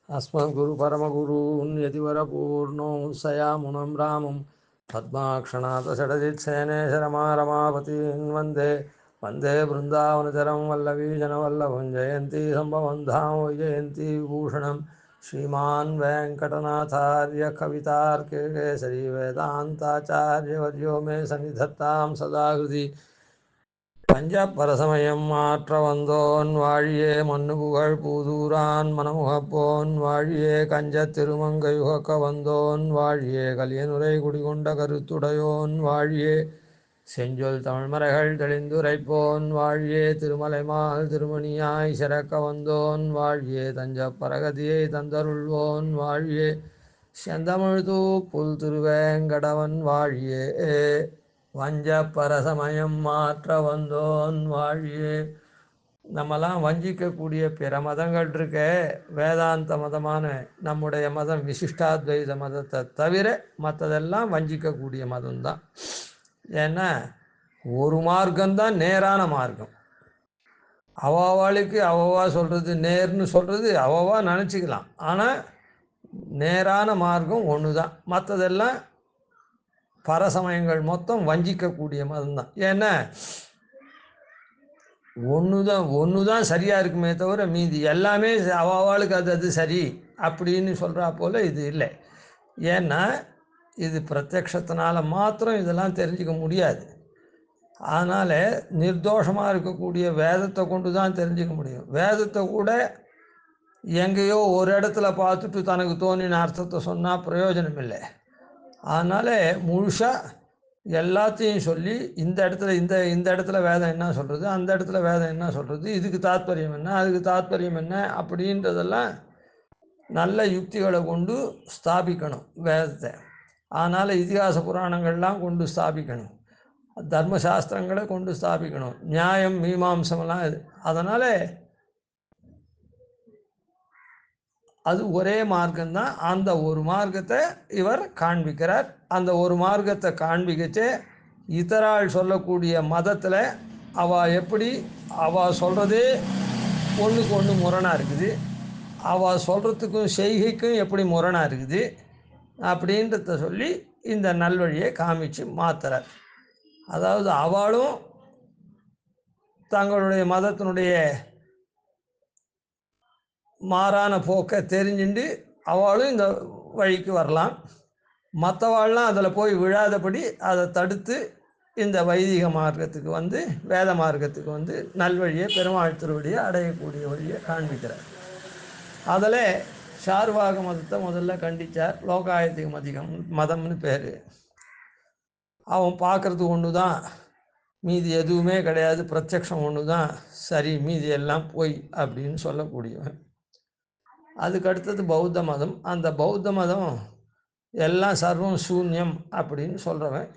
अस्मद्गुरु परमगुरून् यतिवरपूर्णो सयामुनं रामं पद्माक्षणाथषडजित्सेनेशरमारमापतीन् वन्दे वृन्दावनचरं वल्लवीजनवल्लभं जयन्ती सम्भवं धाम जयन्ती विभूषणं श्रीमान् वेङ्कटनाथार्य कवितार्किकेसरी वेदान्ताचार्यवर्यो मे सन्निधत्तां सदा हृदि பஞ்சப்பரசமயம் மாற்ற வந்தோன் வாழியே மண்ணு புகழ் பூதூரான் மனமுகப்போன் வாழியே கஞ்சத் திருமங்கையுகக்க வந்தோன் வாழியே கலியனுரை குடிகொண்ட கருத்துடையோன் வாழியே செஞ்சொல் தமிழ்மறைகள் தெளிந்துரைப்போன் வாழியே திருமலைமால் திருமணியாய் சிறக்க வந்தோன் வாழியே தஞ்சப்பரகதியை தந்தருள்வோன் வாழியே செந்தமிழ்தூ புல் திருவேங்கடவன் வாழியே வஞ்ச பரசமயம் மாற்ற வந்தோன் வாழியே. நம்மலாம் வஞ்சிக்கக்கூடிய பிற மதங்கள் இருக்க, வேதாந்த மதமான நம்முடைய மதம் விசிஷ்டாத்வைத மதத்தை தவிர மற்றதெல்லாம் வஞ்சிக்கக்கூடிய மதம்தான். ஏன்னா ஒரு மார்க்கம்தான் நேரான மார்க்கம். அவாவாளுக்கு அவ்வா சொல்கிறது நேர்னு சொல்கிறது அவ்வா நினச்சிக்கலாம். ஆனால் நேரான மார்க்கம் ஒன்று தான். மற்றதெல்லாம் பரசமயங்கள் மொத்தம் வஞ்சிக்கக்கூடிய மதம் தான். ஏன்னா ஒன்று தான் சரியாக இருக்குமே தவிர மீதி எல்லாமே அவாவாளுக்கு அது சரி அப்படின்னு சொல்கிறா போல் இது இல்லை. ஏன்னா இது பிரத்யக்ஷத்தினால மாத்திரம் இதெல்லாம் தெரிஞ்சிக்க முடியாது. அதனால் நிர்தோஷமாக இருக்கக்கூடிய வேதத்தை கொண்டு தான் தெரிஞ்சிக்க முடியும். வேதத்தை கூட எங்கேயோ ஒரு இடத்துல பார்த்துட்டு தனக்கு தோணின அர்த்தத்தை சொன்னால் பிரயோஜனம் இல்லை. அதனால் முழுசாக எல்லாத்தையும் சொல்லி இந்த இடத்துல வேதம் என்ன சொல்கிறது, அந்த இடத்துல வேதம் என்ன சொல்கிறது, இதுக்கு தாத்பரியம் என்ன, அதுக்கு தாத்பரியம் என்ன அப்படின்றதெல்லாம் நல்ல யுக்திகளை கொண்டு ஸ்தாபிக்கணும் வேதத்தை. அதனால் இதிகாச புராணங்கள்லாம் கொண்டு ஸ்தாபிக்கணும், தர்மசாஸ்திரங்களை கொண்டு ஸ்தாபிக்கணும், நியாயம் மீமாம்சமெல்லாம் இது. அதனால் அது ஒரே மார்க்கம்தான். அந்த ஒரு மார்க்கத்தை இவர் காண்பிக்கிறார். அந்த ஒரு மார்க்கத்தை காண்பிக்கச்சே இத்தரால் சொல்லக்கூடிய மதத்தில் அவள் சொல்கிறதே ஒன்றுக்கு ஒன்று முரணாக இருக்குது, அவள் சொல்கிறதுக்கும் செய்கைக்கும் எப்படி முரணாக இருக்குது அப்படின்றத சொல்லி இந்த நல்வழியை காமிச்சு மாத்துறார். அதாவது அவளும் தங்களுடைய மதத்தினுடைய மாறான போக்கை தெரிஞ்சுண்டு அவளும் இந்த வழிக்கு வரலாம். மற்றவாள்லாம் அதில் போய் விழாதபடி அதை தடுத்து இந்த வைதிக மார்க்கத்துக்கு வந்து வேத மார்க்கத்துக்கு வந்து நல்வழியை பெருமாள் திருவழியை அடையக்கூடிய வழியை காண்பிக்கிறார். அதில் சார்வாக மதத்தை முதல்ல கண்டித்தார். லோகாயத்திக மதம்னு பேர். அவன் பார்க்குறது ஒன்று தான், மீதி எதுவுமே கிடையாது, பிரத்யக்ஷம் ஒன்று தான் சரி, மீதி எல்லாம் போய் அப்படின்னு சொல்லக்கூடியவன். அதுக்கு அடுத்தது பௌத்த மதம். அந்த பௌத்த மதம் எல்லாம் சர்வம் சூன்யம் அப்படின்னு சொல்கிறவன்.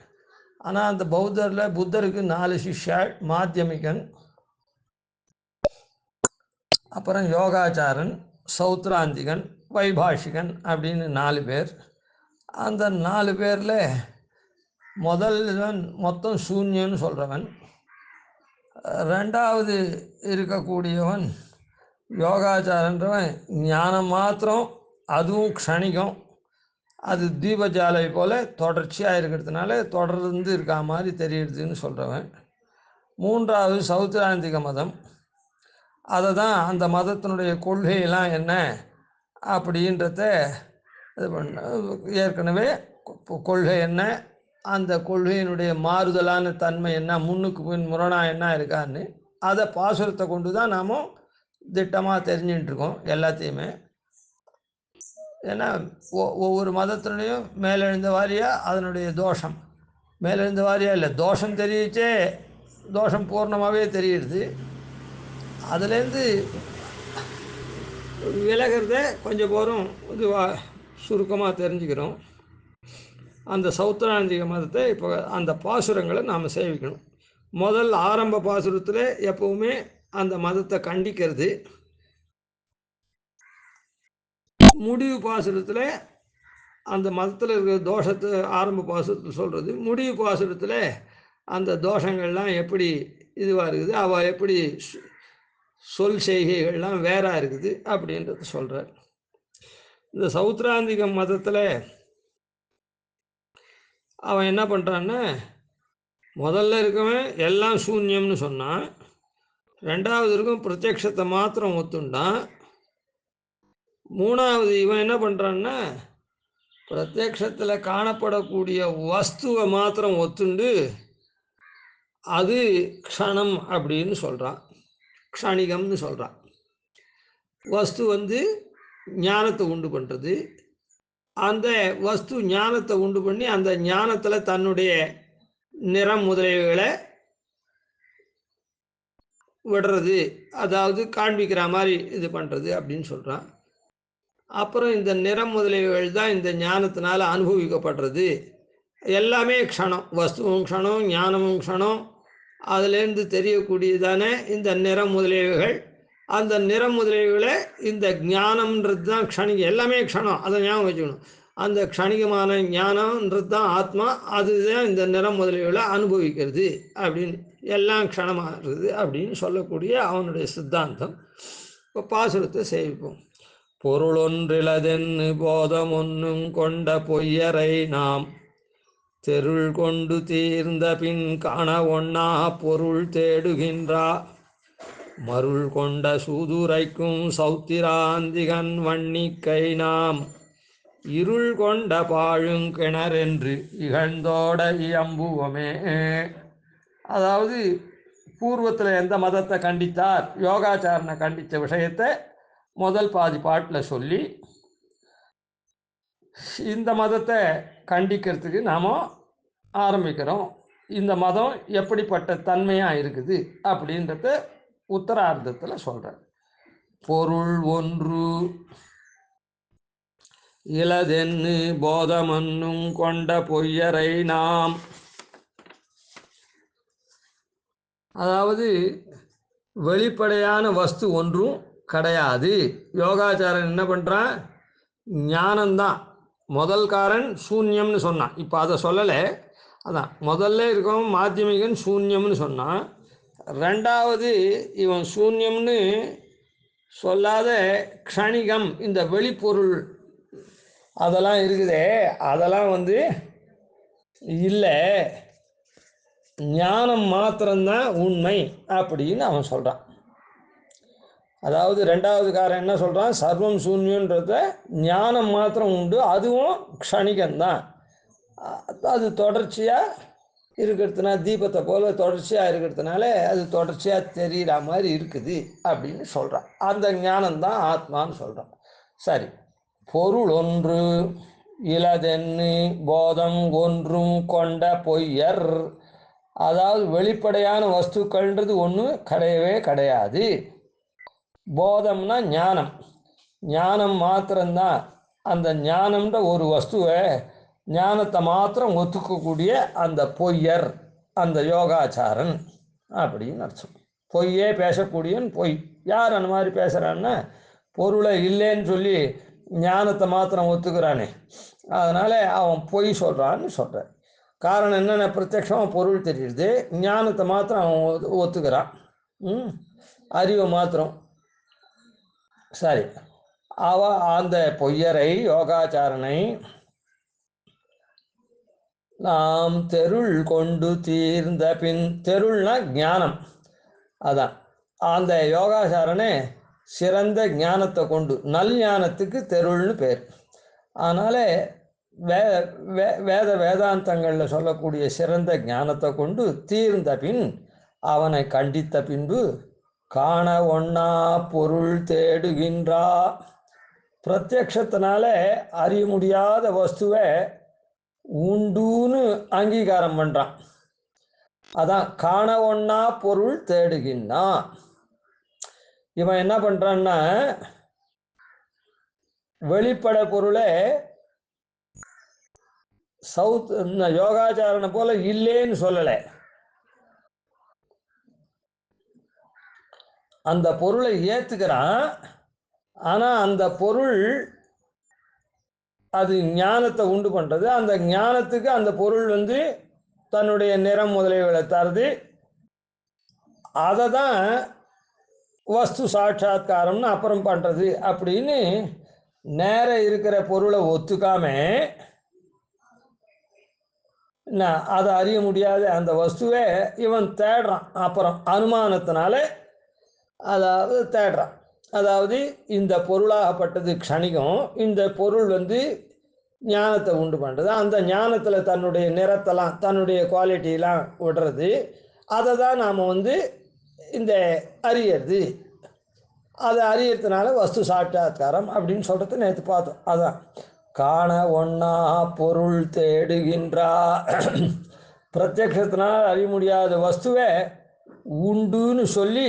ஆனால் அந்த பௌத்தரில் புத்தருக்கு 4 சிஷ்யாள், மாத்தியமிகன், அப்புறம் யோகாச்சாரன், சௌத்ராந்திகன், வைபாஷிகன் அப்படின்னு 4 பேர். அந்த 4 பேரில் முதல்வன் மொத்தம் சூன்யன்னு சொல்கிறவன். ரெண்டாவது இருக்கக்கூடியவன் யோகாச்சாரன்றவன் ஞானம் மாத்திரம், அதுவும் க்ஷணிகம், அது தீபஜாலை போல் தொடர்ச்சியாக இருக்கிறதுனால தொடர்ந்து இருக்கா மாதிரி தெரியுதுன்னு சொல்கிறவன். மூன்றாவது சௌத்ராந்திக மதம். அதை தான் அந்த மதத்தினுடைய கொள்கையெல்லாம் என்ன அப்படின்றத இது பண்ண, ஏற்கனவே கொள்கை என்ன, அந்த கொள்கையினுடைய மாறுதலான தன்மை என்ன, முன்னுக்கு பின் முரணாக என்ன இருக்கான்னு அதை பாசுரத்தை கொண்டு தான் நாம் திட்டமாக தெரிஞ்சுட்டுருக்கோம் எல்லாத்தையுமே. ஏன்னா ஒவ்வொரு மதத்தினுடையும் மேலெழுந்த வாரியாக அதனுடைய தோஷம், மேலெழுந்த வாரியாக இல்லை, தோஷம் தெரியிச்சே தோஷம் பூர்ணமாகவே தெரியுது. அதுலேருந்து விலகிறத கொஞ்சம் போகிறோம் இதுவாக சுருக்கமாக தெரிஞ்சுக்கிறோம். அந்த சௌத்ராந்திக மதத்தை இப்போ அந்த பாசுரங்களை நாம் சேவிக்கணும். முதல் ஆரம்ப பாசுரத்தில் எப்பவுமே அந்த மதத்தை கண்டிக்கிறது, முடிவு பாசுரத்தில் அந்த மதத்தில் இருக்கிற தோஷத்தை ஆரம்ப பாசுரத்தில் சொல்கிறது, முடிவு பாசுரத்தில் அந்த தோஷங்கள்லாம் எப்படி இதுவாக இருக்குது, அவள் எப்படி சொல் செய்கைகள்லாம் வேறாக இருக்குது அப்படின்றத சொல்கிறார். இந்த சௌத்ராந்திக மதத்தில் அவன் என்ன பண்ணுறான்னா, முதல்ல இருக்கவன் எல்லாம் சூன்யம்னு சொன்னான், ரெண்டாவது இருக்கும் பிரத்யக்ஷத்தை மாத்திரம் ஒத்துண்டான், மூணாவது இவன் என்ன பண்ணுறான்னா பிரத்யக்ஷத்தில் காணப்படக்கூடிய வஸ்துவை மாத்திரம் ஒத்துண்டு அது க்ஷணம் அப்படின்னு சொல்கிறான், க்ஷணிகம்னு சொல்கிறான். வஸ்து ஞானத்தை உண்டு பண்ணுறது, அந்த வஸ்து ஞானத்தை உண்டு பண்ணி அந்த ஞானத்தில் தன்னுடைய நிறம் முதலியவைகளை விடுறது, அதாவது காண்பிக்கிற மாதிரி இது பண்ணுறது அப்படின்னு சொல்கிறான். அப்புறம் இந்த நிறம் முதலியவைகள் தான் இந்த ஞானத்தினால் அனுபவிக்கப்படுறது. எல்லாமே க்ஷணம், வஸ்துவும் க்ஷணம், ஞானமும் க்ஷணம். அதுலேருந்து தெரியக்கூடியதான இந்த நிறம் முதலியவைகள், அந்த நிறம் முதலியவைகளை இந்த ஞானம்ன்றது தான் க்ஷணிகம், எல்லாமே க்ஷணம், அதை ஞாபகம் வச்சுக்கணும். அந்த க்ஷணிகமான ஞானம்ன்றது தான் ஆத்மா, அதுதான் இந்த நிறம் முதலியவைகளை அனுபவிக்கிறது அப்படின்னு, எல்லாம் க்ஷணமாகிறது அப்படின்னு சொல்லக்கூடிய அவனுடைய சித்தாந்தம். இப்போ பாசுரத்தை சேவிப்போம். பொருளொன்றிலதென்னு போதம் ஒன்றும் கொண்ட பொய்யரை நாம் தெருள் கொண்டு தீர்ந்த பின் காண ஒண்ணா பொருள் தேடுகின்றா மருள் கொண்ட சூதுரைக்கும் சௌத்திராந்திகன் வன்னிக்கை நாம் இருள் கொண்ட பாழுங்கிணறென்று இகழ்ந்தோட இயம்புவமே. அதாவது பூர்வத்தில் எந்த மதத்தை கண்டித்தார், யோகாச்சாரனை கண்டித்த விஷயத்தை முதல் பாதி பாட்டில் சொல்லி இந்த மதத்தை கண்டிக்கிறதுக்கு நாம் ஆரம்பிக்கிறோம். இந்த மதம் எப்படிப்பட்ட தன்மையாக இருக்குது அப்படின்றத உத்தரார்த்தத்தில் சொல்கிறார். பொருள் ஒன்று இலதென்னு போதமன்னும் கொண்ட பொய்யரை நாம், அதாவது வெளிப்படையான வஸ்து ஒன்றும் கிடையாது. யோகாச்சாரன் என்ன பண்ணுறான், ஞானம்தான் முதல் காரன், சூன்யம்னு சொன்னான். இப்போ அதை சொல்லலை, அதான் முதல்ல இருக்கவன் மாத்தியமிகன் சூன்யம்னு சொன்னான். ரெண்டாவது இவன் சூன்யம்னு சொல்லாத க்ஷணிகம், இந்த வெளிப்பொருள் அதெல்லாம் இருக்குதே, அதெல்லாம் இல்லை, ஞானம் மாத்திரம்தான் உண்மை அப்படின்னு அவன் சொல்கிறான். அதாவது ரெண்டாவது காரன் என்ன சொல்கிறான், சர்வம் சூன்யன்றத ஞானம் மாத்திரம் உண்டு, அதுவும் க்ஷணிகம்தான். அது தொடர்ச்சியாக இருக்கிறதுனால, தீபத்தை போல் தொடர்ச்சியாக இருக்கிறதுனால அது தொடர்ச்சியாக தெரிகிற மாதிரி இருக்குது அப்படின்னு சொல்கிறான். அந்த ஞானம்தான் ஆத்மான்னு சொல்கிறான். சரி, பொருள் ஒன்று இலதென்னு போதம் ஒன்றும் கொண்ட பொய்யர், அதாவது வெளிப்படையான வஸ்துக்கள்ன்றது ஒன்று கிடையவே கிடையாது. போதம்னா ஞானம், ஞானம் மாத்திரம்தான். அந்த ஞானம்ன்ற ஒரு வஸ்துவை, ஞானத்தை மாத்திரம் ஒத்துக்கக்கூடிய அந்த பொய்யர், அந்த யோகாச்சாரன் அப்படின்னு அர்த்தம். பொய்யே பேசக்கூடியவன் பொய். யார் அந்த மாதிரி பேசுகிறான்னா, பொருளை இல்லைன்னு சொல்லி ஞானத்தை மாத்திரம் ஒத்துக்கிறானே, அதனால் அவன் பொய் சொல்கிறான்னு சொல்கிறான். காரணம் என்னென்ன, பிரத்யட்சமாக பொருள் தெரியுது, ஞானத்தை மாத்திரம் அவன் ஒத்துக்கிறான், அறிவை மாத்திரம். சரி, அந்த பொய்யரை, யோகாச்சாரனை நாம் தெருள் கொண்டு தீர்ந்த பின், தெருள்னா ஞானம், அதான் அந்த யோகாச்சாரனே சிறந்த ஞானத்தை கொண்டு, நல் ஞானத்துக்கு தெருள்னு பேர். அதனால் வேதாந்தங்களில் சொல்லக்கூடிய சிறந்த ஞானத்தை கொண்டு தீர்ந்த பின் அவனை கண்டித்த பின்பு காண ஒண்ணா பொருள் தேடுகின்றா, பிரத்யக்ஷத்தினால அறிய முடியாத வஸ்துவை உண்டுன்னு அங்கீகாரம் பண்ணுறான். அதான் காண ஒண்ணா பொருள் தேடுகின்றான். இவன் என்ன பண்ணுறான்னா, வெளிப்பட பொருளை யோகாச்சாரனை போல இல்லைன்னு சொல்லலை, அந்த பொருளை ஏற்றுக்கிறான். ஆனால் அந்த பொருள் அது ஞானத்தை உண்டு பண்ணுறது, அந்த ஞானத்துக்கு அந்த பொருள் தன்னுடைய நிறம் முதலியவைகளை தருது. அதை தான் வஸ்து சாட்சா்காரம்னு அப்புறம் பண்ணுறது அப்படின்னு நேர இருக்கிற பொருளை ஒத்துக்காம அதை அறிய முடியாத அந்த வஸ்துவை இவன் தேடுறான். அப்புறம் அனுமானத்தினால அதாவது தேடுறான். அதாவது இந்த பொருளாகப்பட்டது க்ஷணிகம், இந்த பொருள் ஞானத்தை உண்டு பண்ணுறது. அந்த ஞானத்தில் தன்னுடைய நிறத்தெல்லாம் தன்னுடைய குவாலிட்டியெலாம் விடுறது. அதை தான் நாம் இந்த அறியறது. அதை அறியறதுனால வஸ்து சாட்சாத்காரம் அப்படின்னு சொல்கிறது நேற்று பார்த்தோம். அதான் காண ஒன்னா பொருள் தேடுகின்றா. பிரத்யக்ஷத்தினால் அறிய முடியாத வஸ்துவை உண்டுன்னு சொல்லி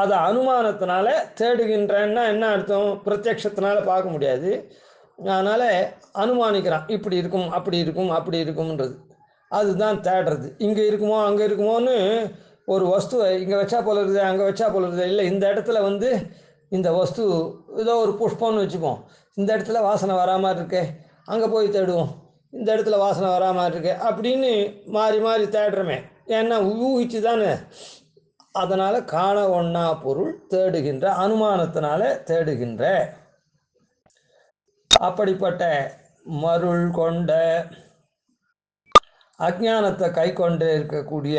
அதை அனுமானத்தினால தேடுகின்றன்னா என்ன அர்த்தம்? பிரத்யக்ஷத்தினால பார்க்க முடியாது, அதனால் அனுமானிக்கிறான். இப்படி இருக்கும், அப்படி இருக்கும், அப்படி இருக்கும்ன்றது. அதுதான் தேடுறது. இங்கே இருக்குமோ அங்கே இருக்குமோன்னு ஒரு வஸ்துவை இங்கே வச்சா போல இருக்குது, அங்கே வச்சா போல இருக்குது. இல்லை, இந்த இடத்துல இந்த வஸ்து ஏதோ ஒரு புஷ்பம்னு வச்சுப்போம். இந்த இடத்துல வாசனை வராமல் இருக்கே, அங்கே போய் தேடுவோம். இந்த இடத்துல வாசனை வராமல் இருக்கே அப்படின்னு மாறி மாறி தேடுறோமே. ஏன்னா ஊகிச்சு தானே. அதனால் காண ஒன்னா பொருள் தேடுகின்ற, அனுமானத்தினால தேடுகின்ற. அப்படிப்பட்ட மருள் கொண்ட அஜானத்தை கை கொண்டு இருக்கக்கூடிய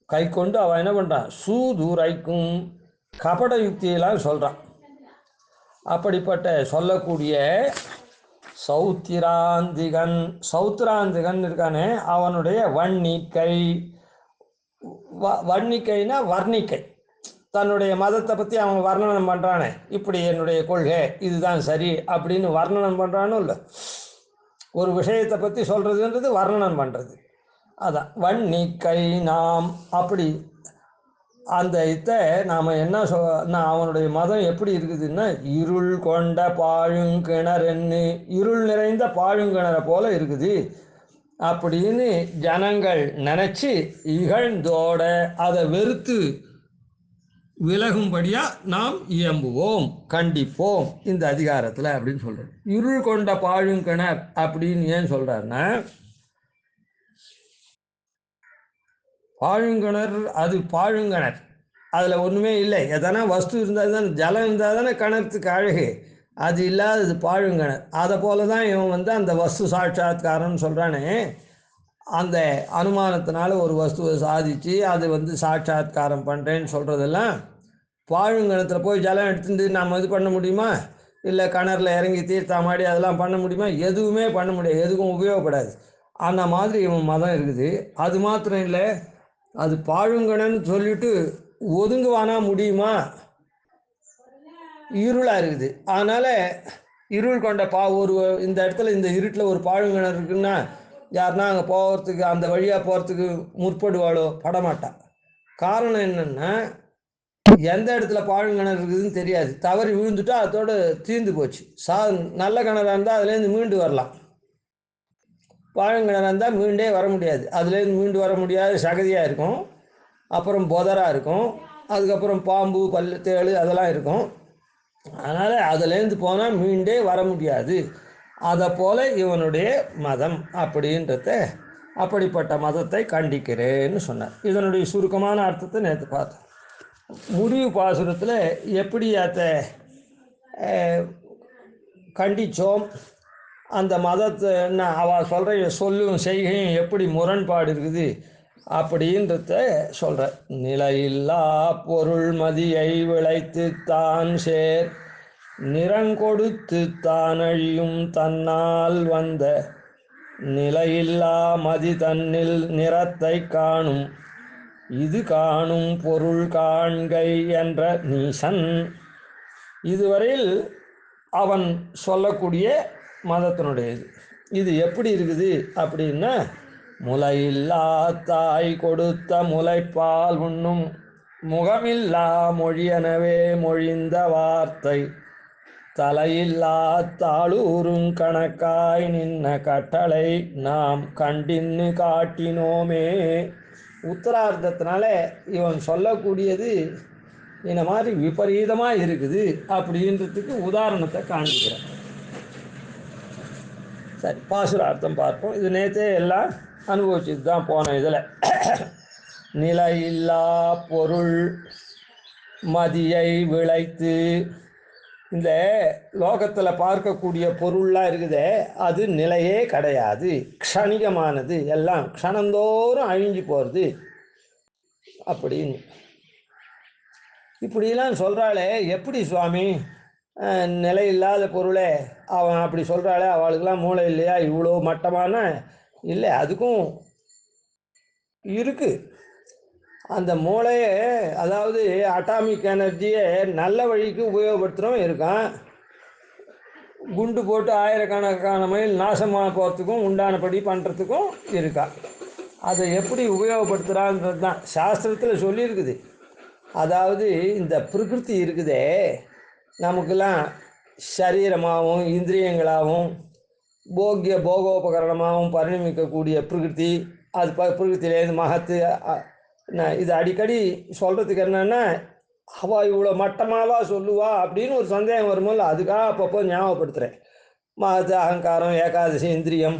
கை கொண்டு அவன் என்ன பண்ணுறான்? சூதுரைக்கும் கபட யுக்தியெல்லாம் சொல்கிறான். அப்படிப்பட்ட சொல்லக்கூடிய சௌத்திராந்திகன், சௌத்திராந்திகன் இருக்கானே அவனுடைய வன்னிக்கை. வன்னிக்கைனா வர்ணிக்கை. தன்னுடைய மதத்தை பற்றி அவன் வர்ணனம் பண்ணுறானே, இப்படி என்னுடைய கொள்கை இதுதான் சரி அப்படின்னு வர்ணனம் பண்ணுறானோ இல்லை. ஒரு விஷயத்தை பற்றி சொல்கிறதுன்றது வர்ணனம் பண்ணுறது. அதான் வன்னிக்கை. நாம் அப்படி அந்த நாம் என்ன அவனுடைய மதம் எப்படி இருக்குதுன்னா, இருள் கொண்ட பாழுங்கிணறுன்னு, இருள் நிறைந்த பாழுங்கிணறை போல இருக்குது அப்படின்னு ஜனங்கள் நினச்சி இகழ்ந்தோட அதை வெறுத்து விலகும்படியாக நாம் இயம்புவோம், கண்டிப்போம் இந்த அதிகாரத்தில் அப்படின்னு சொல்கிறோம். இருள் கொண்ட பாழுங்கிணர் அப்படின்னு ஏன் சொல்கிறாருன்னா, பாழுங்கிணர் அது பாழுங்கிணர், அதில் ஒன்றுமே இல்லை. எதனா வஸ்து இருந்தால் தானே, ஜலம் இருந்தால் தானே கிணத்துக்கு அழகு. அது இல்லாதது பாழுங்கிணர். அதை போல தான் இவன் அந்த வஸ்து சாட்சாத்காரம்னு சொல்கிறானே. அந்த அனுமானத்தினால ஒரு வஸ்துவை சாதித்து அது சாட்சாத்காரம் பண்ணுறேன்னு சொல்கிறதெல்லாம் பாழுங்கிணத்தில் போய் ஜலம் எடுத்துட்டு நம்ம இது பண்ண முடியுமா? இல்லை கிணறுல இறங்கி தீர்த்தாமாடி அதெல்லாம் பண்ண முடியுமா? எதுவுமே பண்ண முடியாது, எதுக்கும் உபயோகப்படாது. அந்த மாதிரி இவன் மதம் இருக்குது. அது மாத்திரம் இல்லை, அது பாழுங்கணன்னு சொல்லிட்டு ஒதுங்குவானா முடியுமா? இருளாக இருக்குது. அதனால் இருள் கொண்ட ஒரு இந்த இடத்துல இந்த இருட்டில் ஒரு பாழுங்கிணறு இருக்குன்னா யாருன்னா அங்கே போகிறதுக்கு, அந்த வழியாக போகிறதுக்கு முற்படுவாளோ? படமாட்டான். காரணம் என்னென்னா, எந்த இடத்துல பாழுங்கிணறு இருக்குதுன்னு தெரியாது. தவறி விழுந்துட்டா அதோடு தீர்ந்து போச்சு. நல்ல கிணறாக இருந்தால் அதுலேருந்து மீண்டு வரலாம். பாழுங்கிணறாக இருந்தால் மீண்டே வர முடியாது. அதுலேருந்து மீண்டு வர முடியாது, சகதியாக இருக்கும், அப்புறம் புதராக இருக்கும், அதுக்கப்புறம் பாம்பு தேள் அதெல்லாம் இருக்கும். அதனால் அதுலேருந்து போனால் மீண்டே வர முடியாது. அதை போல் இவனுடைய மதம் அப்படின்றத, அப்படிப்பட்ட மதத்தை கண்டிக்கிறேன்னு சொன்னார். இதனுடைய சுருக்கமான அர்த்தத்தை நேற்று பார்த்தோம். முடிவு பாசுரத்தில் எப்படி அதை கண்டித்தோம், அந்த மதத்தை அவள் சொல்கிற சொல்லும் செய்கையும் எப்படி முரண்பாடு இருக்குது அப்படின்றத சொல்கிற. நிலையில்லா பொருள் மதியை விளைத்து தான் சேர் நிறங்கொடுத்து தான் அழியும் தன்னால் வந்த நிலையில்லா மதி தன்னில் நிறத்தை காணும் இது காணும் பொருள் காண்கை என்ற நீசன். இதுவரையில் அவன் சொல்லக்கூடிய மதத்தினுடையது. இது எப்படி இருக்குது அப்படின்னா, முலையில்லா தாய் கொடுத்த முலைப்பால் உண்ணும் முகமில்லா மொழியனவே மொழிந்த வார்த்தை தலையில்லா தாளூரும் கணக்காய் நின்ன கட்டளை நாம் கண்டின்னு காட்டினோமே. உத்தரார்த்தத்தினால இவன் சொல்லக்கூடியது இந்த மாதிரி விபரீதமாக இருக்குது அப்படின்றதுக்கு உதாரணத்தை காண்பிக்கிறான். சரி, பாசுரார்த்தம் பார்ப்போம். இது நேற்றே எல்லாம் அனுபவிச்சுட்டு தான் போன. இதில் நிலையில்லா பொருள் மதியை விளைத்து இந்த லோகத்தில் பார்க்கக்கூடிய பொருள்லாம் இருக்குதே அது நிலையே கிடையாது, க்ஷணிகமானது, எல்லாம் க்ஷணந்தோறும் அழிஞ்சு போகிறது அப்படின்னு இப்படிலாம் சொல்கிறாளே. எப்படி சுவாமி நிலை இல்லாத பொருளே அவன் அப்படி சொல்கிறாளே, அவளுக்கெல்லாம் மூளை இல்லையா? இவ்வளோ மட்டமான இல்லை, அதுக்கும் இருக்குது அந்த மூளையை. அதாவது அட்டாமிக் எனர்ஜியை நல்ல வழிக்கு உபயோகப்படுத்துகிறவன் இருக்கான், குண்டு போட்டு ஆயிரக்கணக்கான மைல் நாசமாக போகிறதுக்கும் உண்டானபடி பண்ணுறதுக்கும் இருக்கா. அதை எப்படி உபயோகப்படுத்துகிறான்றது தான் சாஸ்திரத்தில் சொல்லியிருக்குது. அதாவது இந்த பிரகிருதி இருக்குதே, நமக்கெல்லாம் சரீரமாகவும் இந்திரியங்களாகவும் போகோபகரணமாகவும் பரிணமிக்கக்கூடிய பிரகிருதி, அது பிரகிருத்திலேருந்து மகத்து. இது அடிக்கடி சொல்கிறதுக்கு என்னென்னா, அவள் இவ்வளோ மட்டமாவா சொல்லுவா அப்படின்னு ஒரு சந்தேகம் வரும்போது அதுக்காக அப்பப்போ ஞாபகப்படுத்துகிறேன். மகத்து, அகங்காரம், ஏகாதசி, இந்திரியம்,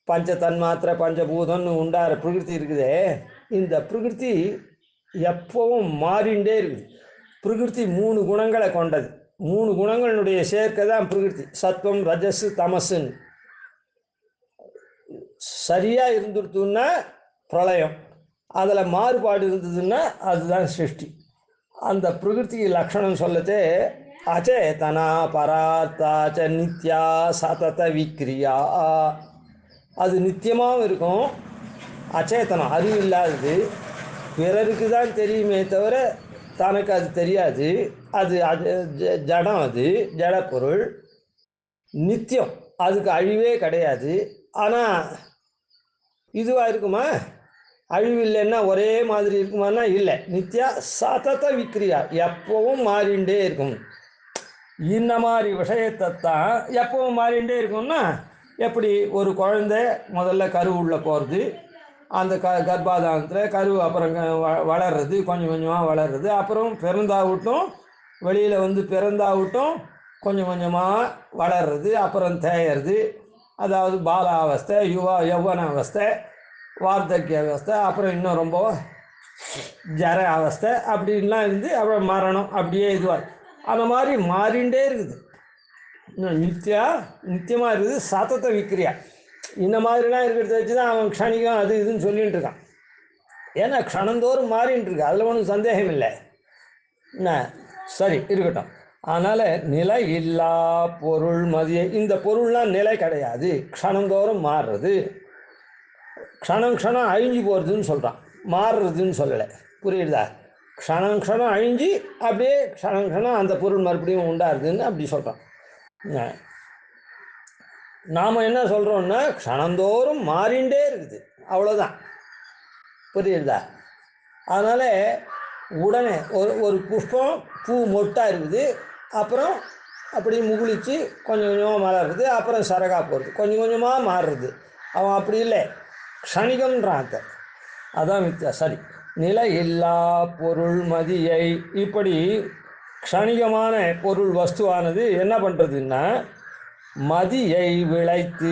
பஞ்ச தன்மாத்திரை, பஞ்சபூதம்னு உண்டாகிற பிரகிருதி இருக்குதே, இந்த பிரகிருதி எப்பவும் மாறிண்டே இருக்குது. பிரகிருதி 3 குணங்களை கொண்டது. 3 குணங்களுடைய சேர்க்கை தான் பிரகிருதி. சத்வம், ரஜஸ், தமசுன்னு சரியாக இருந்துடுத்துன்னா பிரளயம், அதில் மாறுபாடு இருந்ததுன்னா அதுதான் சிருஷ்டி. அந்த பிரகிருதிக்கு லக்ஷணம் சொல்லத்தே அச்சேதனா பரார்த்தாச்ச நித்யா சதத விக்ரியா. அது நித்தியமாகவும் இருக்கும், அச்சேதனம் அறிவு இல்லாதது, பிறருக்கு தான் தெரியுமே தவிர தனக்கு அது தெரியாது. அது ஜடம், அது ஜட பொருள், நித்தியம், அதுக்கு அழிவே கிடையாது. ஆனால் இதுவாக இருக்குமா? அழிவு இல்லைன்னா ஒரே மாதிரி இருக்குமானா இல்லை. நித்யா சதத விக்ரியா, எப்பவும் மாறிண்டே இருக்கும். இந்த மாதிரி விஷயத்தை தான் எப்பவும் மாறிண்டே இருக்கும்னா, எப்படி ஒரு குழந்தை முதல்ல கருவுள்ள போகிறது, அந்த கர்ப்பாதானத்தில் கரு அப்புறம் வளர்றது, கொஞ்சம் கொஞ்சமாக வளர்றது, அப்புறம் பிறந்தாவிட்டும் வெளியில் வந்து பிறந்தாவிட்டும் கொஞ்சம் கொஞ்சமாக வளர்றது, அப்புறம் தேயறது, அதாவது பாலாவஸ்தை, யௌவன அவஸ்தை, வார்த்தக்கிய அவஸ்தை, அப்புறம் இன்னும் ரொம்ப ஜர அவஸ்தை அப்படின்லாம் இருந்து அப்புறம் மரணம், அப்படியே இதுவாக அந்த மாதிரி மாறிண்டே இருக்குது. நித்தியமாக இருக்குது, சத்தத்தை விக்கிரியா. இந்த மாதிரிலாம் இருக்கிறத வச்சு தான் அவன் க்ஷணிகம் அது இதுன்னு சொல்லிகிட்டு இருக்கான். ஏன்னா க்ஷணந்தோறும் மாறின்னு இருக்கு, அதில் ஒன்றும் சந்தேகம் இல்லை. என்ன சரி இருக்கட்டும். அதனால் நிலை இல்லா பொருள் மதிய, இந்த பொருள்லாம் நிலை கிடையாது, க்ஷணந்தோறும் மாறுறது. க்ஷணம் க்ஷணம் அழிஞ்சு போகிறதுன்னு சொல்கிறான், மாறுறதுன்னு சொல்லலை. புரியுதா? க்ஷணம் க்ஷணம் அழிஞ்சு அப்படியே க்ஷணம் க்ஷணம் அந்த பொருள் மறுபடியும் உண்டாருதுன்னு அப்படி சொல்கிறான். நாம் என்ன சொல்கிறோன்னா, க்ஷணந்தோறும் மாறிண்டே இருக்குது, அவ்வளோதான். புரியுதா? அதனால் உடனே ஒரு புஷ்பம் பூ மொட்டாக இருக்குது, அப்புறம் அப்படி முகுளிச்சு கொஞ்சம் கொஞ்சமாக மலர்றது, அப்புறம் சரகா போகிறது, கொஞ்சம் கொஞ்சமாக மாறுறது. அவன் அப்படி இல்லை, க்ஷணிகம்ன்றான். அதான் வித்தியாசம். சரி, நிலை இல்லா பொருள் மதியை, இப்படி க்ஷணிகமான பொருள் வஸ்துவானது என்ன பண்ணுறதுன்னா மதியை விளைத்து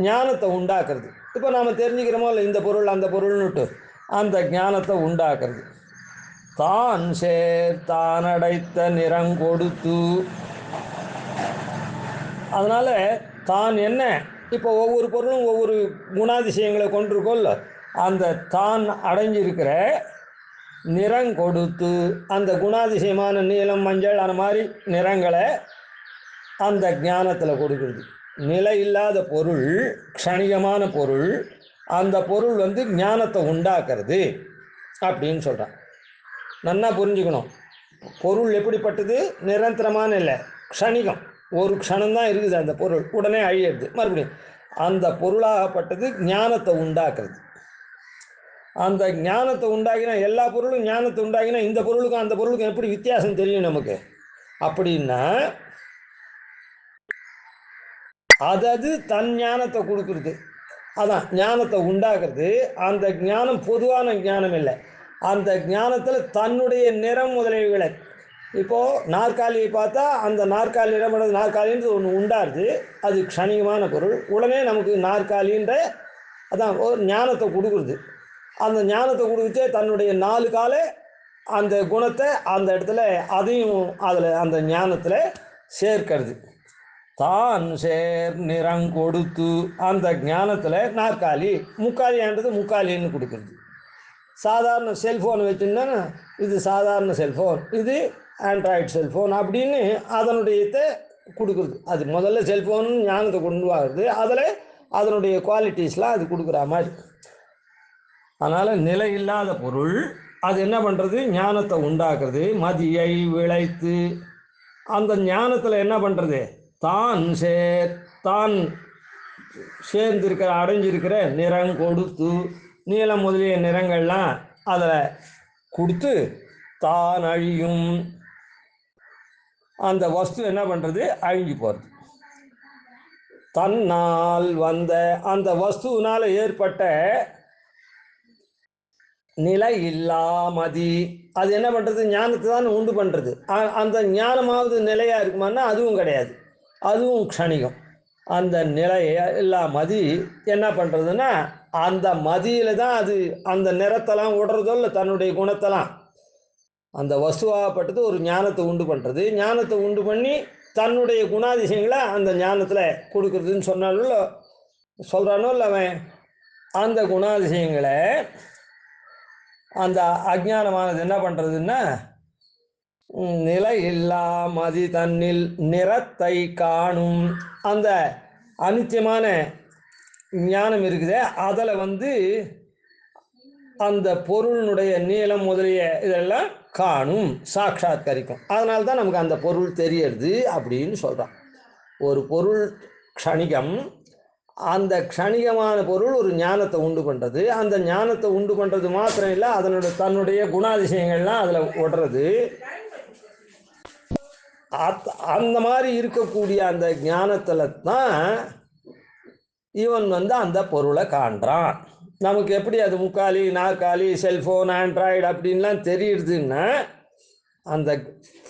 ஞானத்தை உண்டாக்குறது. இப்போ நாம் தெரிஞ்சுக்கிறோமோ இல்லை, இந்த பொருள் அந்த பொருள்னுட்டு அந்த ஞானத்தை உண்டாக்குறது. தான் தான் அடைத்த நிறங்கொடுத்து, அதனால் தான் என்ன, இப்போ ஒவ்வொரு பொருளும் ஒவ்வொரு குணாதிசயங்களை கொண்டிருக்கோல்ல, அந்த தான் அடைஞ்சிருக்கிற நிறங்கொடுத்து, அந்த குணாதிசயமான நீலம், மஞ்சள், அந்த மாதிரி நிறங்களை அந்த ஞானத்தில் கொடுக்குறது. நிலை இல்லாத பொருள், க்ஷணிகமான பொருள், அந்த பொருள் வந்து ஞானத்தை உண்டாக்குறது அப்படின்னு சொல்கிறான். நல்லா புரிஞ்சுக்கணும். பொருள் எப்படிப்பட்டது? நிரந்தரமான இல்லை, க்ஷணிகம். ஒரு க்ஷணம்தான் இருக்குது அந்த பொருள், உடனே அழியிறது மறுபடியும். அந்த பொருளாகப்பட்டது ஞானத்தை உண்டாக்குறது. அந்த ஞானத்தை உண்டாக்கினா, எல்லா பொருளும் ஞானத்தை உண்டாக்கினா இந்த பொருளுக்கும் அந்த பொருளுக்கும் எப்படி வித்தியாசம் தெரியும் நமக்கு? அப்படின்னா அது தன் ஞானத்தை கொடுக்குறது, அதான் ஞானத்தை உண்டாக்குறது. அந்த ஞானம் பொதுவான ஞானம் இல்லை, அந்த ஞானத்தில் தன்னுடைய நிறம் முதலியவைகளை. இப்போது நாற்காலியை பார்த்தா அந்த நாற்காலி நிறமடைது, நாற்காலின்றது ஒன்று உண்டாருது, அது க்ஷணிகமான பொருள். உடனே நமக்கு நாற்காலின்ற அதான் ஒரு ஞானத்தை கொடுக்குறது. அந்த ஞானத்தை கொடுத்துச்சே தன்னுடைய 4 காலை அந்த குணத்தை அந்த இடத்துல அதையும் அதில் அந்த ஞானத்தில் சேர்க்கிறது. தான் சேர் நிறம் கொடுத்து அந்த ஞானத்தில் நாற்காலி முக்காலின்றது முக்காலின்னு கொடுக்குறது. சாதாரண செல்ஃபோன் வச்சுன்னா இது சாதாரண செல்ஃபோன், இது ஆண்ட்ராய்டு செல்ஃபோன் அப்படின்னு அதனுடைய கொடுக்குறது. அது முதல்ல செல்ஃபோன் ஞானத்தை கொண்டு வாங்குறது, அதில் அதனுடைய குவாலிட்டிஸ்லாம் அது கொடுக்குற மாதிரி. அதனால் நிலை இல்லாத பொருள் அது என்ன பண்ணுறது, ஞானத்தை உண்டாக்குறது. மதியை விளைத்து அந்த ஞானத்தில் என்ன பண்ணுறது, தான் சேர்ந்திருக்கிற அடைஞ்சிருக்கிற நிறம் கொடுத்து, நீலம் முதலிய நிறங்கள்லாம் அதில் கொடுத்து தான் அழியும். அந்த வஸ்து என்ன பண்ணுறது, அழிஞ்சு போகிறது. தன்னால் வந்த அந்த வஸ்துவினால் ஏற்பட்ட நிலை இல்லாமதி அது என்ன பண்ணுறது, ஞானத்தை தான் உண்டு பண்ணுறது. அந்த ஞானமாவது நிலையாக இருக்குமான்னா அதுவும் கிடையாது, அதுவும் க்ஷணிகம். அந்த நிலை இல்லாமதி என்ன பண்ணுறதுன்னா அந்த மதியில் தான் அது அந்த நிறத்தெல்லாம் விடுறதோ இல்லை தன்னுடைய குணத்தெல்லாம். அந்த வஸ்துவாகப்பட்டது ஒரு ஞானத்தை உண்டு பண்ணுறது, ஞானத்தை உண்டு பண்ணி தன்னுடைய குணாதிசயங்களை அந்த ஞானத்தில் கொடுக்குறதுன்னு சொன்னாலும் சொல்கிறானோ இல்லை அவன். அந்த குணாதிசயங்களை அந்த அஜ்ஞானமானது என்ன பண்ணுறதுன்னா நிலை இல்லாமதி தன்னில் நிறத்தை காணும். அந்த அனித்தியமான ஞானம் இருக்குதே அதில் அந்த பொருளினுடைய நீளம் முதலிய இதெல்லாம் காணும், சாட்சாத்கரிக்கும். அதனால தான் நமக்கு அந்த பொருள் தெரியறது அப்படின்னு சொல்கிறான். ஒரு பொருள் க்ஷணிகம், அந்த க்ஷணிகமான பொருள் ஒரு ஞானத்தை உண்டு பண்ணுறது. அந்த ஞானத்தை உண்டு பண்ணுறது மாத்திரம் இல்லை, தன்னுடைய குணாதிசயங்கள்லாம் அதில் விடுறது. அந்த மாதிரி இருக்கக்கூடிய அந்த ஞானத்தில் தான் இவன் அந்த பொருளை காண்றான். நமக்கு எப்படி அது முக்காலி நாற்காலி செல்ஃபோன் ஆண்ட்ராய்டு அப்படின்லாம் தெரியுதுன்னா அந்த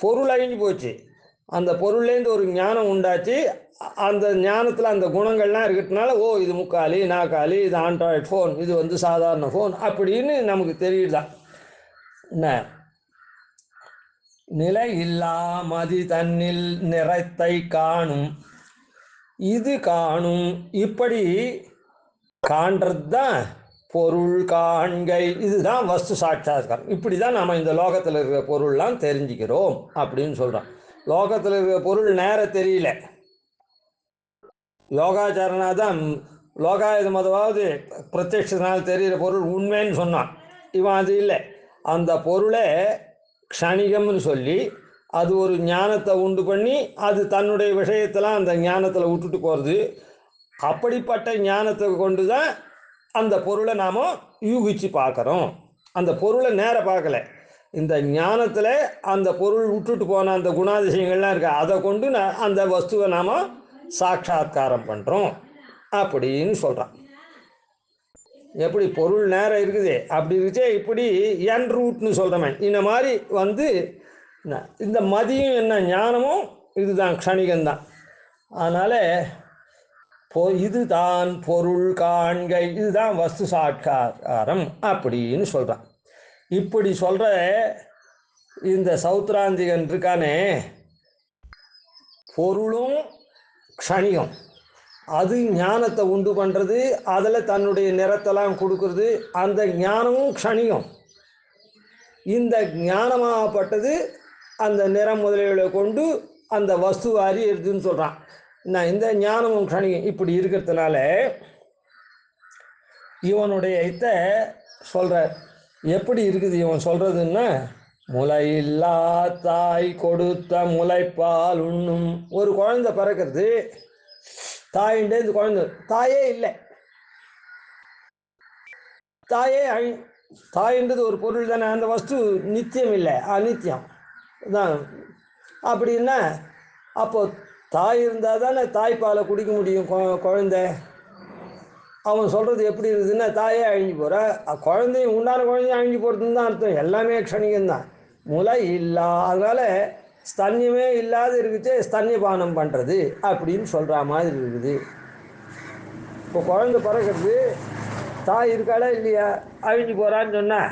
பொருள் அழிஞ்சு போச்சு. அந்த பொருள்லேருந்து ஒரு ஞானம் உண்டாச்சு. அந்த ஞானத்தில் அந்த குணங்கள்லாம் இருக்கிறதுனால ஓ இது முக்காலி நாற்காலி, இது ஆண்ட்ராய்டு ஃபோன், இது சாதாரண ஃபோன் அப்படின்னு நமக்கு தெரியுதுதான். என்ன நிலை இல்லாமதி தன்னில் நிறத்தை காணும், இது காணும். இப்படி காண்றது தான் பொருள் காண்கை. இதுதான் வஸ்து சாட்சாத்காரம். இப்படி தான் நம்ம இந்த லோகத்தில் இருக்கிற பொருள்லாம் தெரிஞ்சுக்கிறோம் அப்படின்னு சொல்கிறோம். லோகத்தில் இருக்கிற பொருள் நேரம் தெரியல. யோகாச்சாரனா தான் லோகாயுத மதவாவது பிரத்யட்சத்தினால் தெரிகிற பொருள் உண்மைன்னு சொன்னான். இவன் அது இல்லை. அந்த பொருளை க்ஷணிகம்னு சொல்லி அது ஒரு ஞானத்தை உண்டு பண்ணி அது தன்னுடைய விஷயத்தெல்லாம் அந்த ஞானத்தில் விட்டுட்டு போகிறது. அப்படிப்பட்ட ஞானத்தை கொண்டு தான் அந்த பொருளை நாம் யூகிச்சு பார்க்குறோம். அந்த பொருளை நேராக பார்க்கல. இந்த ஞானத்தில் அந்த பொருள் விட்டுட்டு போன அந்த குணாதிசயங்கள்லாம் இருக்குது, அதை கொண்டு அந்த வஸ்துவை நாம் சாட்சாத்காரம் பண்ணுறோம் அப்படின்னு சொல்கிறான். எப்படி பொருள் நேரம் இருக்குது அப்படி இருந்துச்சே, இப்படி என் ரூட்னு சொல்கிறவன் இந்த மாதிரி இந்த மதியம் என்ன ஞானமும் இதுதான் க்ஷணிகம்தான். அதனால் இதுதான் பொருள் காண்கை, இதுதான் வஸ்து சாட்சாத்காரம் அப்படின்னு சொல்கிறான். இப்படி சொல்கிற இந்த சௌத்ராந்திகன் இருக்கானே, பொருளும் க்ஷணிகம், அது ஞானத்தை உண்டு பண்ணுறது, அதில் தன்னுடைய நிறத்தெல்லாம் கொடுக்கறது. அந்த ஞானமும் க்ஷணிகம். இந்த ஞானமாகப்பட்டது அந்த நிறம் முதலியவர்களை கொண்டு அந்த வஸ்து அறியறதுன்னு சொல்கிறான். நான் இந்த ஞானமும் க்ஷணிகம் இப்படி இருக்கிறதுனால இவனுடைய சொல்கிற எப்படி இருக்குது இவன் சொல்கிறதுன்னா, முளையில்லா தாய் கொடுத்த முளைப்பால் உண்ணும். ஒரு குழந்தை பிறக்கிறது, தாயின்ண்டே இந்த குழந்தை தாயே இல்லை. தாயின்றது ஒரு பொருள் தானே, அந்த வஸ்து நித்தியம் இல்லை, அநித்தியம் தான். அப்படின்னா அப்போ தாய் இருந்தால் தானே தாய்ப்பாலை குடிக்க முடியும் குழந்தை. அவன் சொல்கிறது எப்படி இருக்குதுன்னா, தாயே அழிஞ்சு போகிற, குழந்தையும் உண்டான குழந்தையும் அழிஞ்சு போகிறதுன்னு தான் அர்த்தம். எல்லாமே க்ஷணிகம்தான். முலை இல்லா, அதனால் ஸ்தன்யமே இல்லாத இருக்குது, ஸ்தன்யபானம் பண்ணுறது அப்படின்னு சொல்கிற மாதிரி இருக்குது. இப்போ குழந்தை பிறக்கிறது, தாய் இருக்காளா இல்லையா, அழிஞ்சு போகிறான்னு சொன்னால்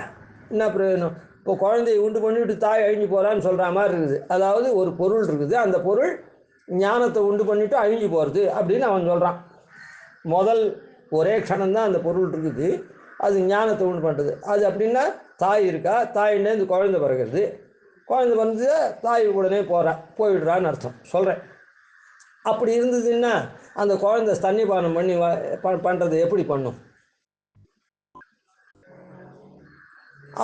என்ன பிரயோஜனம்? இப்போ குழந்தையை உண்டு பண்ணிவிட்டு தாய் அழிஞ்சு போகிறான்னு சொல்கிற மாதிரி இருக்குது. அதாவது ஒரு பொருள் இருக்குது, அந்த பொருள் ஞானத்தை உண்டு பண்ணிவிட்டு அழிஞ்சு போகிறது அப்படின்னு அவன் சொல்கிறான். முதல் ஒரே க்ஷணம்தான் அந்த பொருள் இருக்குது, அது ஞானத்தை உண்டு பண்ணுறது. அது அப்படின்னா தாய் இருக்கா, தாயிலேருந்து குழந்தை பிறகுறது, குழந்தை வந்து தாய் உடனே போயிடுறான்னு அர்த்தம் சொல்கிறேன். அப்படி இருந்ததுன்னா அந்த குழந்தை ஸ்தன்யபானம் பண்ணி பண்ணுறது எப்படி பண்ணும்?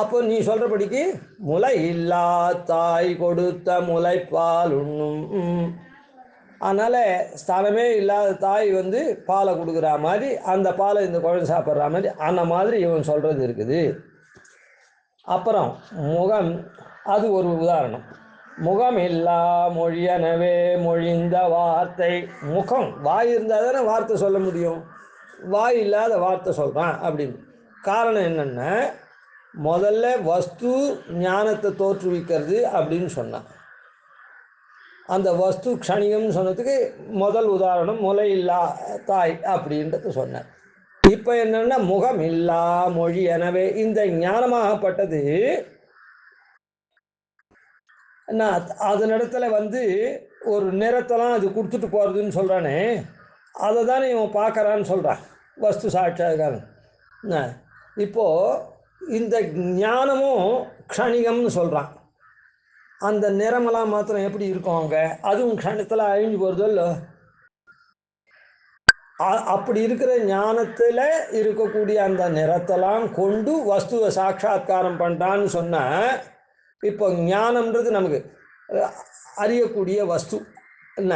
அப்போ நீ சொல்கிறபடிக்கு முளை இல்லா தாய் கொடுத்த முளைப்பால் உண்ணும். அதனால் ஸ்தானமே இல்லாத தாய் வந்து பாலை கொடுக்குற மாதிரி அந்த பாலை இந்த குழந்தை சாப்பிட்ற மாதிரி அந்த மாதிரி இவன் சொல்கிறது இருக்குது. அப்புறம் முகம், அது ஒரு உதாரணம். முகம் இல்லா மொழியனவே மொழிந்த வார்த்தை. முகம், வாய் இருந்தால் தானே வார்த்தை சொல்ல முடியும், வாய் இல்லாத வார்த்தை சொல்கிறான் அப்படின்னு. காரணம் என்னென்னா, முதல்ல வஸ்து ஞானத்தை தோற்றுவிக்கிறது அப்படின்னு சொன்னான். அந்த வஸ்து க்ஷணிகம்னு சொன்னதுக்கு முதல் உதாரணம் முளை இல்லா தாய் அப்படின்றது சொன்னார். இப்போ என்னென்னா, முகம் இல்லா மொழி எனவே இந்த ஞானமாகப்பட்டது நான் அதனிடத்துல வந்து ஒரு நிறத்தெல்லாம் அது கொடுத்துட்டு போகிறதுன்னு சொல்கிறானே, அதை தானே இவன் பார்க்குறான்னு சொல்கிறான் வஸ்து சாட்சாத்காரன். இப்போது இந்த ஞானமும் க்ஷணிகம்னு சொல்கிறான். அந்த நிறமெல்லாம் மாத்திரம் எப்படி இருக்கும் அங்கே, அதுவும் க்ஷணத்தில் அழிஞ்சு போகிறதோ இல்லை. அப்படி இருக்கிற ஞானத்தில் இருக்கக்கூடிய அந்த நிறத்தெல்லாம் கொண்டு வஸ்துவை சாட்சாத்காரம் பண்ணுறான்னு சொன்னால், இப்போ ஞானம்ன்றது நமக்கு அறியக்கூடிய வஸ்து என்ன,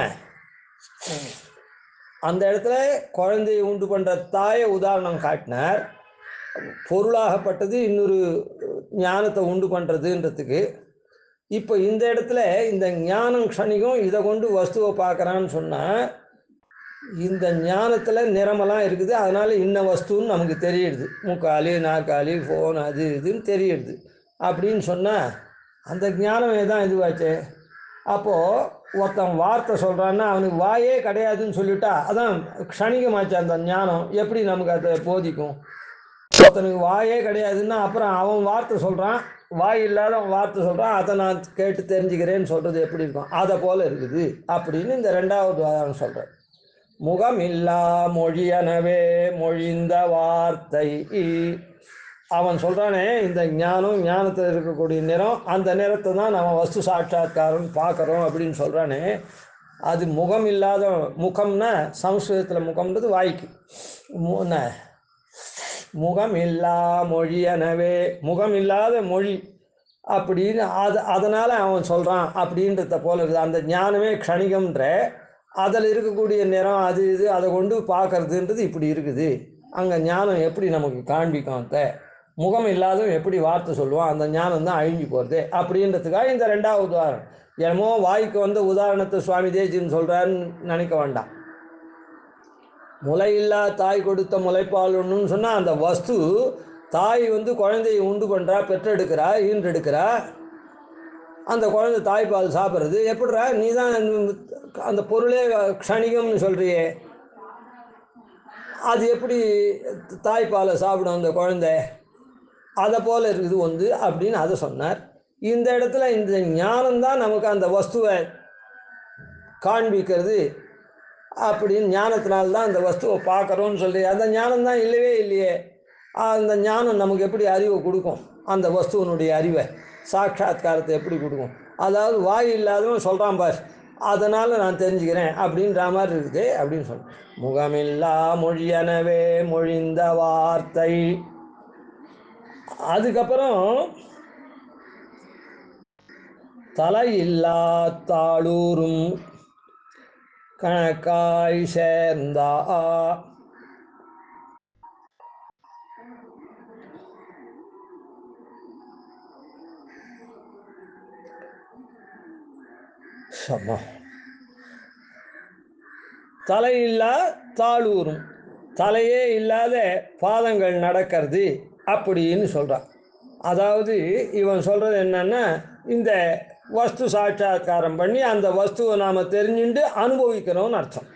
அந்த இடத்துல குழந்தையை உண்டு பண்ணுற தாயை உதாரணம் காட்டினார். பொருளாகப்பட்டது இன்னொரு ஞானத்தை உண்டு பண்ணுறதுன்றதுக்கு. இப்போ இந்த இடத்துல இந்த ஞானம் க்ஷணிகம் இதை கொண்டு வஸ்துவை பார்க்குறான்னு சொன்னால், இந்த ஞானத்தில் நிறமெல்லாம் இருக்குது, அதனால் இன்ன வஸ்துன்னு நமக்கு தெரியுது. முக்காலி நாற்காலி ஃபோன் அது இதுன்னு தெரியுது அப்படின்னு சொன்னால், அந்த ஞானம் தான் இதுவாச்சு. அப்போது ஒருத்தன் வார்த்தை சொல்கிறான்னா அவனுக்கு வாயே கிடையாதுன்னு சொல்லிட்டா அதான் க்ஷணிகமாச்சு. அந்த ஞானம் எப்படி நமக்கு அதை போதிக்கும்? ஒருத்தனுக்கு வாயே கிடையாதுன்னா அப்புறம் அவன் வார்த்தை சொல்கிறான், வாய் இல்லாத அவன் வார்த்தை சொல்கிறான், அதை நான் கேட்டு தெரிஞ்சுக்கிறேன்னு சொல்கிறது எப்படி இருக்கும்? அதை போல் இருக்குது அப்படின்னு இந்த ரெண்டாவது உதாரணம் சொல்கிறேன். முகம் இல்லா மொழியனவே மொழிந்த வார்த்தை. அவன் சொல்கிறானே, இந்த ஞானத்தில் இருக்கக்கூடிய நிறம், அந்த நிறத்தை தான் நம்ம வஸ்து சாட்சாத்காரம் பார்க்குறோம் அப்படின்னு சொல்கிறானே, அது முகம் இல்லாத, முகம்னா சம்ஸ்கிருதத்தில் முகம்ன்றது வாய்க்கு, முகம் இல்லா மொழியனவே முகம் இல்லாத மொழி அப்படின்னு அதனால் அவன் சொல்கிறான் அப்படின்றத போல இருக்குது. அந்த ஞானமே க்ஷணிகம்ன்ற, அதில் இருக்கக்கூடிய நிறம் அது இது அதை கொண்டு பார்க்கறதுன்றது இப்படி இருக்குது. அங்கே ஞானம் எப்படி நமக்கு காண்பிக்கும்? முகம் இல்லாதவன் எப்படி வார்த்தை சொல்லுவான்? அந்த ஞானம் தான் அழிஞ்சு போகிறது அப்படின்றதுக்காக இந்த ரெண்டாவது உதாரணம். என்னமோ வாய்க்கு வந்த உதாரணத்தை சுவாமி தேசின்னு சொல்கிறாருன்னு நினைக்க வேண்டாம். முளையில்லா தாய் கொடுத்த முளைப்பால் ஒன்றுன்னு சொன்னால், அந்த வஸ்து தாய் வந்து குழந்தையை உண்டு பண்ணுறா, பெற்றெடுக்கிறா, ஈன்றெடுக்கிறா. அந்த குழந்தை தாய்ப்பால் சாப்பிட்றது எப்படிறா? நீ தான் அந்த பொருளே க்ஷணிகம்னு சொல்கிறியே, அது எப்படி தாய்ப்பாலை சாப்பிடும் அந்த குழந்தை? அதை போல் இருக்குது வந்து அப்படின்னு அதை சொன்னார். இந்த இடத்துல இந்த ஞானம்தான் நமக்கு அந்த வஸ்துவை காண்பிக்கிறது அப்படின்னு, ஞானத்தினால்தான் அந்த வஸ்துவை பார்க்குறோன்னு சொல்லி, அந்த ஞானம்தான் இல்லவே இல்லையே. அந்த ஞானம் நமக்கு எப்படி அறிவை கொடுக்கும்? அந்த வஸ்துவனுடைய அறிவை சாட்சாத்காரத்தை எப்படி கொடுக்கும்? அதாவது வாய் இல்லாதவன் சொல்கிறான் பார், அதனால் நான் தெரிஞ்சுக்கிறேன் அப்படின்ற மாதிரி இருக்குது அப்படின்னு சொல்கிறேன். முகமில்லா மொழியனவே மொழிந்த வார்த்தை. அதுக்கப்புறம் தலையில்லா தாளூரும் கணக்காய் சேர்ந்தா. தலையில்லா தாளூரும், தலையே இல்லாத பாதங்கள் நடக்கிறது அப்படின்னு சொல்கிறான். அதாவது இவன் சொல்கிறது என்னன்னா, இந்த வஸ்து சாட்சாத்காரம் பண்ணி அந்த வஸ்துவை நாம் தெரிஞ்சுட்டு அனுபவிக்கணும்னு அர்த்தம்.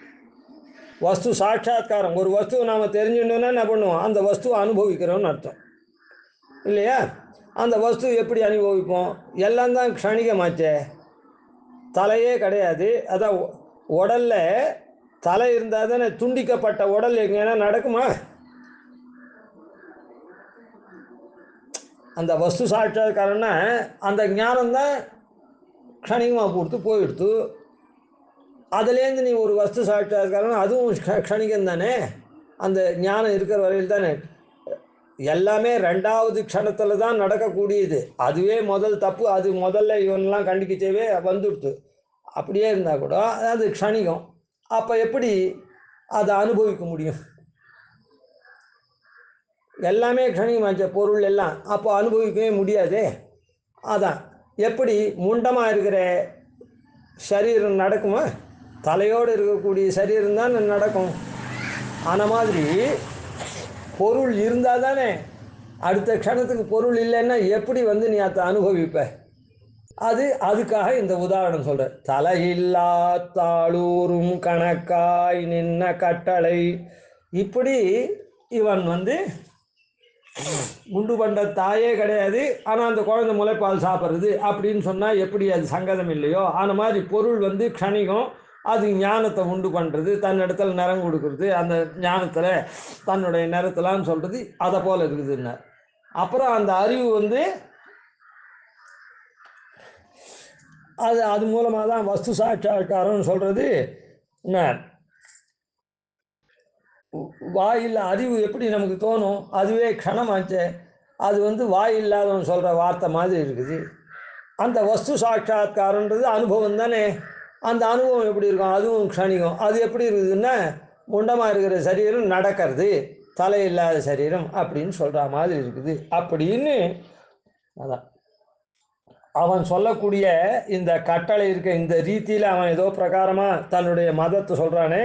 வஸ்து சாட்சாத்காரம், ஒரு வஸ்துவை நாம் தெரிஞ்சுட்டோன்னா என்ன பண்ணுவோம்? அந்த வஸ்துவை அனுபவிக்கிறோம்னு அர்த்தம் இல்லையா? அந்த வஸ்து எப்படி அனுபவிப்போம்? எல்லாம் தான் க்ஷணிகமாச்சே, தலையே கிடையாது. அதான் உடல்ல தலை இருந்தால் தானே துண்டிக்கப்பட்ட உடல் எங்கன்னா நடக்குமா? அந்த வஸ்து சாட்சாத்காரன்னா அந்த ஞானம்தான் க்ஷணிகமாக கொடுத்து போயிடுத்து. அதுலேருந்து நீ ஒரு வஸ்து சாட்சாத்காரன், அதுவும் க்ஷணிகம் தானே. அந்த ஞானம் இருக்கிற வரையில் தானே எல்லாமே ரெண்டாவது க்ஷணத்தில் தான் நடக்கக்கூடியது. அதுவே முதல் தப்பு. அது முதல்ல இவனெலாம் கண்டிக்கச்சேவே வந்துடுத்து. அப்படியே இருந்தால் கூட அது க்ஷணிகம். அப்போ எப்படி அதை அனுபவிக்க முடியும்? எல்லாமே க்ஷணிகமாச்ச பொருள் எல்லாம், அப்போ அனுபவிக்கவே முடியாதே. அதான் எப்படி முண்டமாக இருக்கிற சரீரம் நடக்குமா? தலையோடு இருக்கக்கூடிய சரீரம் தான் நடக்கும். ஆன மாதிரி பொருள் இருந்தால் தானே. அடுத்த க்ஷணத்துக்கு பொருள் இல்லைன்னா எப்படி நீ அதை அனுபவிப்ப? அதுக்காக இந்த உதாரணம் சொல்ற. தலையில்லா தாளூரும் கணக்காய் நின்ன கட்டளை. இப்படி இவன் குண்டு பண்ட தாயே கிடையாது, ஆனால் அந்த குழந்தை முளைப்பால் சாப்பிட்றது அப்படின்னு சொன்னால் எப்படி அது சங்கதம் இல்லையோ? அந்த மாதிரி பொருள் க்ஷணிகம். அது ஞானத்தை உண்டு பண்ணுறது, தன்னிடத்துல நிறம் கொடுக்கறது, அந்த ஞானத்தில் தன்னுடைய நிறத்தலான்னு சொல்கிறது, அதை போல் இருக்குதுன்னு. அப்புறம் அந்த அறிவு அது மூலமாக தான் வஸ்து சாட்சா்காரம்னு சொல்கிறது. என்ன வாயில் அறிவு எப்படி நமக்கு தோணும்? அதுவே க்ஷணமாச்சே. அது வாய் இல்லாதவன் சொல்கிற வார்த்தை மாதிரி இருக்குது. அந்த வஸ்து சாட்சா்காரன்றது அனுபவம் தானே. அந்த அனுபவம் எப்படி இருக்கும்? அதுவும் க்ஷணிகம். அது எப்படி இருக்குதுன்னா, முண்டமாக இருக்கிற சரீரம் நடக்கிறது, தலை இல்லாத சரீரம் அப்படின்னு சொல்கிற மாதிரி இருக்குது. அப்படின்னு அதான் அவன் சொல்லக்கூடிய இந்த கட்டளை இருக்க இந்த ரீதியில் அவன் ஏதோ பிரகாரமாக தன்னுடைய மதத்தை சொல்கிறானே,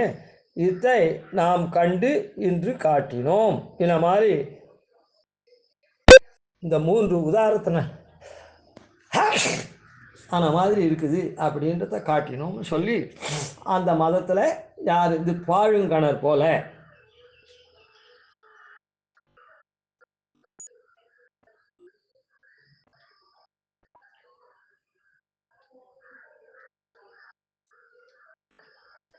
இதை நாம் கண்டு இன்று காட்டினோம். இந்த மாதிரி இந்த 3 உதாரணத்தின ஆன மாதிரி இருக்குது அப்படின்றத காட்டினோம்னு சொல்லி, அந்த மதத்தில் யார் இது பாழுங்கணர் போல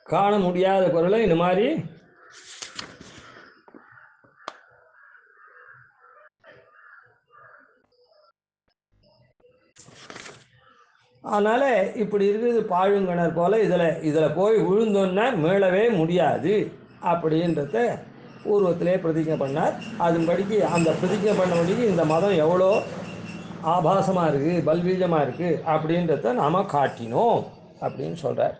காண முடியாத பொருளை இந்த மாதிரி அதனால் இப்படி இருக்குது பாழுங்கணர் போல். இதில் போய் விழுந்தோன்னா மீளவே முடியாது அப்படின்றத பூர்வத்திலே பிரதிஜை பண்ணார். அதன்படிக்கு அந்த பிரதிஜை பண்ணபடிக்கு இந்த மதம் எவ்வளோ ஆபாசமாக இருக்குது, பல்பீஜமாக இருக்குது அப்படின்றத நாம் காட்டினோம் அப்படின்னு சொல்கிறார்.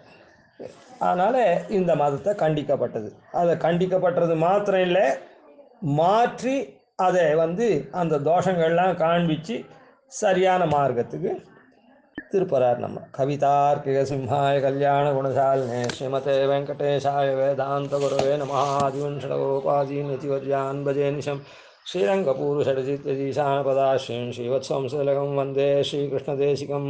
அதனால் இந்த மதத்தை கண்டிக்கப்பட்டது. அதை கண்டிக்கப்பட்டது மாத்திரம் இல்லை, மாற்றி அதை அந்த தோஷங்கள்லாம் காண்பித்து சரியான மார்க்கத்துக்கு திருப்பறார். நம்ம கவிதார்க்கிக சிம்ஹாய கல்யாண குணசாலினே ஸ்ரீமதே வெங்கடேஷாய வேதாந்த குரவே நமः. ஆதிவன்ஷடகோபாதீன் யதிவர்யான் பஜே நிஷம் ஸ்ரீரங்கபூருஷடஜித்யதீசானபதாஸ்ரீம் ஸ்ரீவத்சம்சலகம் வந்தே ஸ்ரீகிருஷ்ணதேசிகம்.